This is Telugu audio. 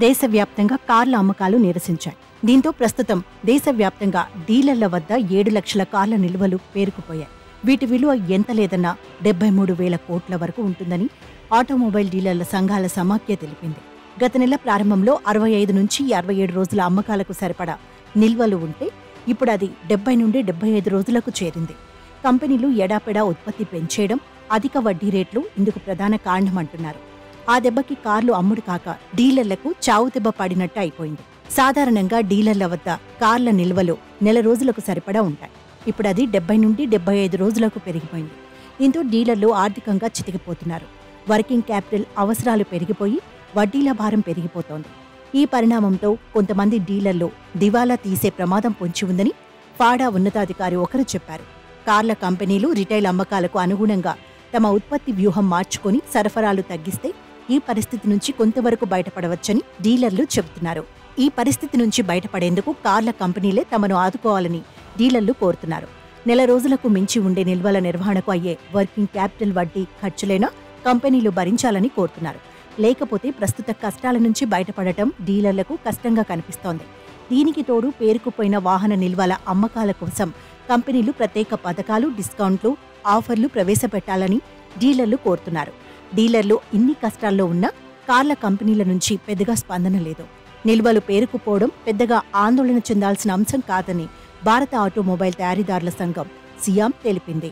దేశవ్యాప్తంగా కార్ల అమ్మకాలు నీరసించాయి. దీంతో ప్రస్తుతం దేశవ్యాప్తంగా డీలర్ల వద్ద 7 లక్షల కార్ల నిల్వలు పేరుకుపోయాయి. వీటి విలువ ఎంత లేదన్నా 73,000 కోట్ల వరకు ఉంటుందని ఆటోమొబైల్ డీలర్ల సంఘాల సమాఖ్య తెలిపింది. గత నెల ప్రారంభంలో 65 నుంచి 67 రోజుల అమ్మకాలకు సరిపడా నిల్వలు ఉంటే ఇప్పుడు అది 70 నుండి 75 రోజులకు చేరింది. కంపెనీలు ఎడాపెడా ఉత్పత్తి పెంచేయడం, అధిక వడ్డీ రేట్లు ఇందుకు ప్రధాన కారణమంటున్నారు. ఆ దెబ్బకి కార్లు అమ్ముడు కాక డీలర్లకు చావుదెబ్బ పడినట్టు అయిపోయింది. సాధారణంగా డీలర్ల వద్ద కార్ల నిల్వలు నెల రోజులకు సరిపడా ఉంటాయి. ఇప్పుడు అది 70 నుండి 75 రోజులకు పెరిగిపోయింది. దీంతో డీలర్లు ఆర్థికంగా చితికిపోతున్నారు. వర్కింగ్ క్యాపిటల్ అవసరాలు పెరిగిపోయి వడ్డీల భారం పెరిగిపోతోంది. ఈ పరిణామంతో కొంతమంది డీలర్లు దివాలా తీసే ప్రమాదం పొంచి ఉందని ఫాడా ఉన్నతాధికారి ఒకరు చెప్పారు. కార్ల కంపెనీలు రిటైల్ అమ్మకాలకు అనుగుణంగా తమ ఉత్పత్తి వ్యూహం మార్చుకొని సరఫరాలు తగ్గిస్తే ఈ పరిస్థితి నుంచి కొంతవరకు బయటపడవచ్చని డీలర్లు చెబుతున్నారు. ఈ పరిస్థితి నుంచి బయటపడేందుకు కార్ల కంపెనీలే తమను ఆదుకోవాలని డీలర్లు కోరుతున్నారు. నెల రోజులకు మించి ఉండే నిల్వల నిర్వహణకు అయ్యే వర్కింగ్ క్యాపిటల్ వడ్డీ ఖర్చులైనా కంపెనీలు భరించాలని కోరుతున్నారు. లేకపోతే ప్రస్తుత కష్టాల నుంచి బయటపడటం డీలర్లకు కష్టంగా కనిపిస్తోంది. దీనికి తోడు పేరుకుపోయిన వాహన నిల్వల అమ్మకాల కోసం కంపెనీలు ప్రత్యేక పథకాలు, డిస్కౌంట్లు, ఆఫర్లు ప్రవేశపెట్టాలని డీలర్లు కోరుతున్నారు. డీలర్లు ఇన్ని కష్టాల్లో ఉన్నా కార్ల కంపెనీల నుంచి పెద్దగా స్పందన లేదు. నిల్వలు పేరుకుపోవడం పెద్దగా ఆందోళన చెందాల్సిన అంశం కాదని భారత ఆటోమొబైల్ తయారీదారుల సంఘం సియామ్ తెలిపింది.